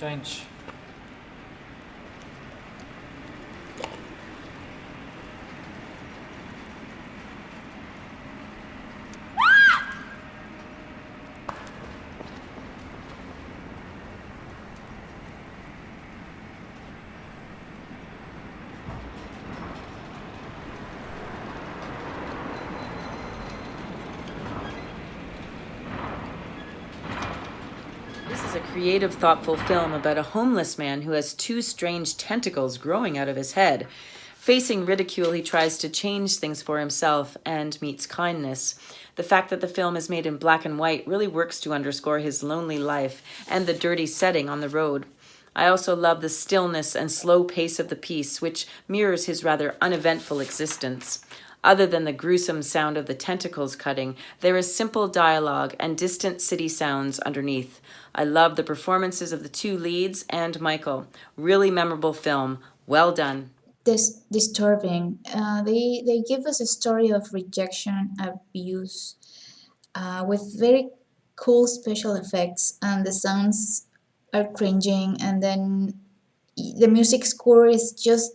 strange. This is a creative, thoughtful film about a homeless man who has two strange tentacles growing out of his head. Facing ridicule, he tries to change things for himself and meets kindness. The fact that the film is made in black and white really works to underscore his lonely life and the dirty setting on the road. I also love the stillness and slow pace of the piece, which mirrors his rather uneventful existence. Other than the gruesome sound of the tentacles cutting, there is simple dialogue and distant city sounds underneath. I love the performances of the two leads and Michael. Really memorable film. Well done. This disturbing. They give us a story of rejection, abuse, with very cool special effects, and the sounds are cringing, and then the music score is just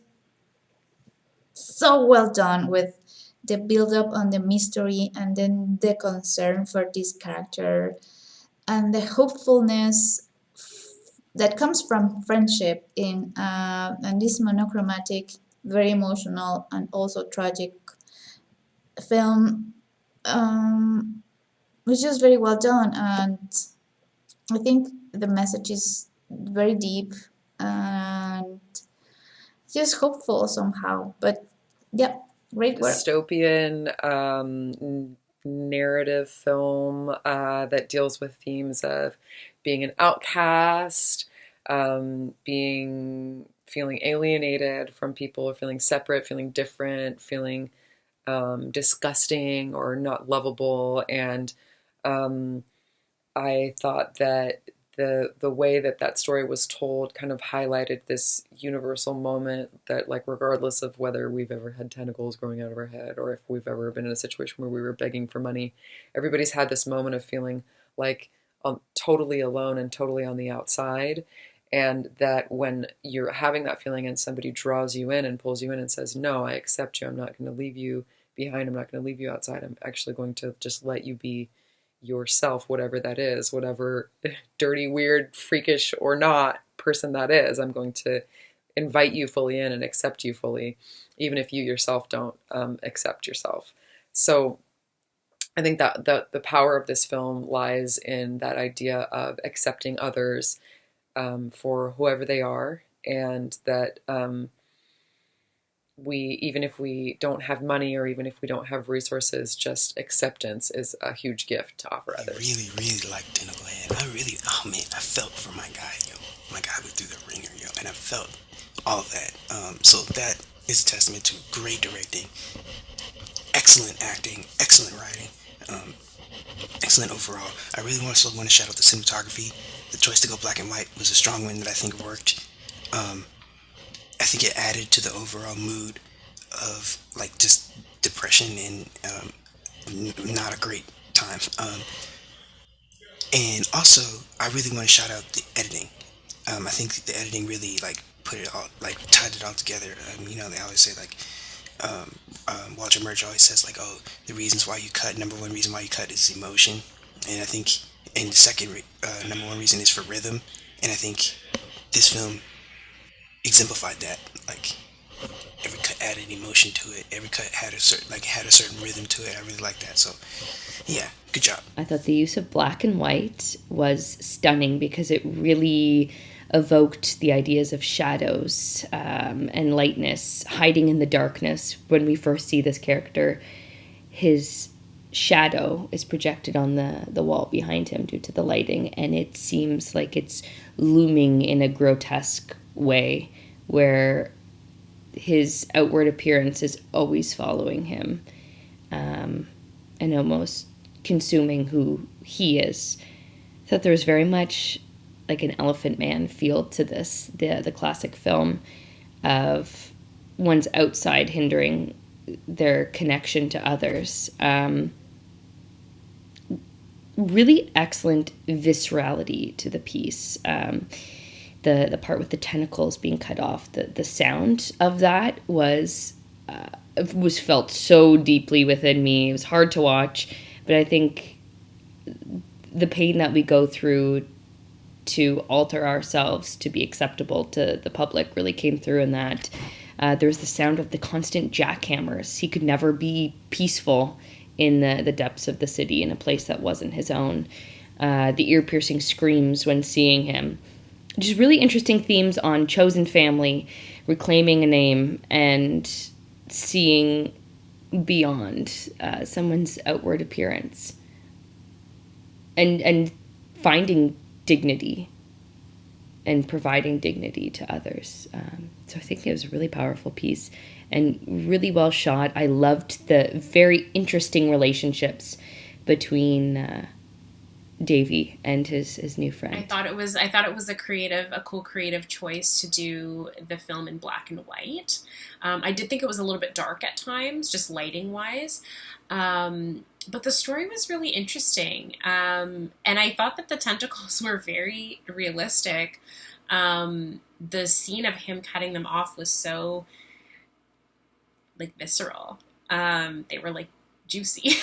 so well done with the build up on the mystery and then the concern for this character and the hopefulness that comes from friendship in and this monochromatic, very emotional and also tragic film, was just very well done. And I think the message is very deep and just hopeful somehow. But yeah, great work. Dystopian narrative film that deals with themes of being an outcast, feeling alienated from people, feeling separate, feeling different, feeling disgusting or not lovable. And I thought that the way that story was told kind of highlighted this universal moment that, like, regardless of whether we've ever had tentacles growing out of our head or if we've ever been in a situation where we were begging for money, everybody's had this moment of feeling like totally alone and totally on the outside. And that when you're having that feeling and somebody draws you in and pulls you in and says, no, I accept you, I'm not going to leave you behind, I'm not going to leave you outside, I'm actually going to just let you be yourself, whatever that is, whatever dirty, weird, freakish or not person that is, I'm going to invite you fully in and accept you fully, even if you yourself don't accept yourself. So I think that the power of this film lies in that idea of accepting others for whoever they are, and that even if we don't have money or even if we don't have resources, just acceptance is a huge gift to offer others. I really like Tentacle Head. I felt for my guy, yo. My guy went through the ringer, yo, and I felt all of that. So that is a testament to great directing, excellent acting, excellent writing, excellent overall. I really want to shout out the cinematography. The choice to go black and white was a strong one that I think worked. I think it added to the overall mood of like just depression and not a great time. And also, I really want to shout out the editing. I think the editing really like put it all, like tied it all together. They always say like Walter Murch always says like, oh, the reasons why you cut. Number one reason why you cut is emotion, and I think, and the second number one reason is for rhythm. And I think this film exemplified that. Like every cut added emotion to it. Every cut had a certain rhythm to it. I really like that. So yeah, good job. I thought the use of black and white was stunning because it really evoked the ideas of shadows and lightness hiding in the darkness. When we first see this character, his shadow is projected on the wall behind him due to the lighting, and it seems like it's looming in a grotesque way where his outward appearance is always following him and almost consuming who he is. I thought there was very much like an Elephant Man feel to this, the classic film of one's outside hindering their connection to others. Really excellent viscerality to the piece. the part with the tentacles being cut off, the sound of that was felt so deeply within me. It was hard to watch, but I think the pain that we go through to alter ourselves to be acceptable to the public really came through in that. There was the sound of the constant jackhammers. He could never be peaceful in the depths of the city, in a place that wasn't his own. The ear-piercing screams when seeing him. Just really interesting themes on chosen family, reclaiming a name, and seeing beyond someone's outward appearance. And finding dignity and providing dignity to others. So I think it was a really powerful piece and really well shot. I loved the very interesting relationships between Davy and his new friend. I thought it was a cool creative choice to do the film in black and white. I did think it was a little bit dark at times, just lighting wise. But the story was really interesting. And I thought that the tentacles were very realistic. The scene of him cutting them off was so like visceral. They were like juicy.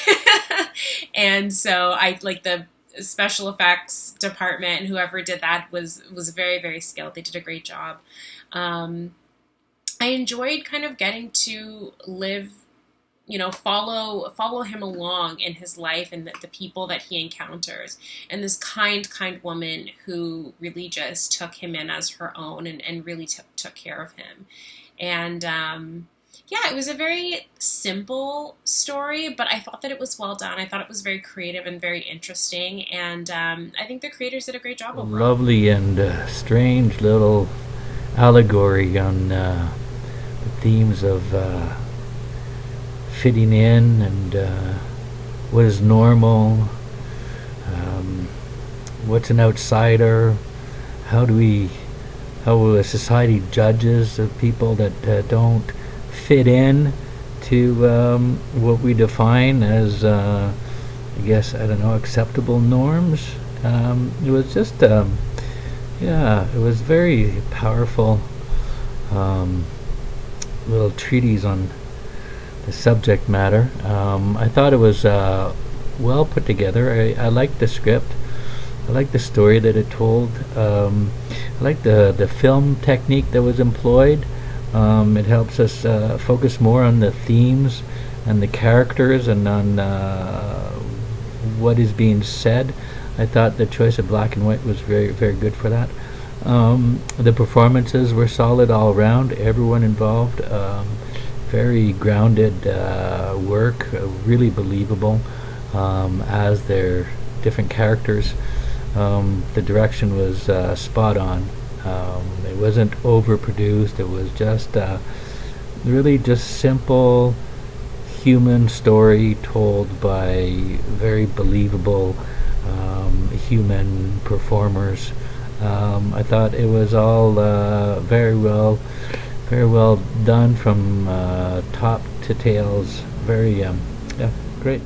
And so I like the special effects department and whoever did that was very, very skilled. They did a great job. I enjoyed kind of getting to live, follow him along in his life and the people that he encounters, and this kind woman who really just took him in as her own and really took care of him. And it was a very simple story, but I thought that it was well done. I thought it was very creative and very interesting, and I think the creators did a great job overall. Lovely and strange little allegory on the themes of fitting in and what is normal, what's an outsider, how a society judges of people that don't fit in to what we define as acceptable norms. It was just it was very powerful little treatise on the subject matter. I thought it was well put together. I liked the script. I liked the story that it told. I liked the film technique that was employed. It helps us focus more on the themes and the characters and on what is being said. I thought the choice of black and white was very, very good for that. The performances were solid all around. Everyone involved. Very grounded work, really believable as their different characters. The direction was spot on. It wasn't overproduced. It was just really just simple human story told by very believable human performers. I thought it was all very well done from top to tails. Very great.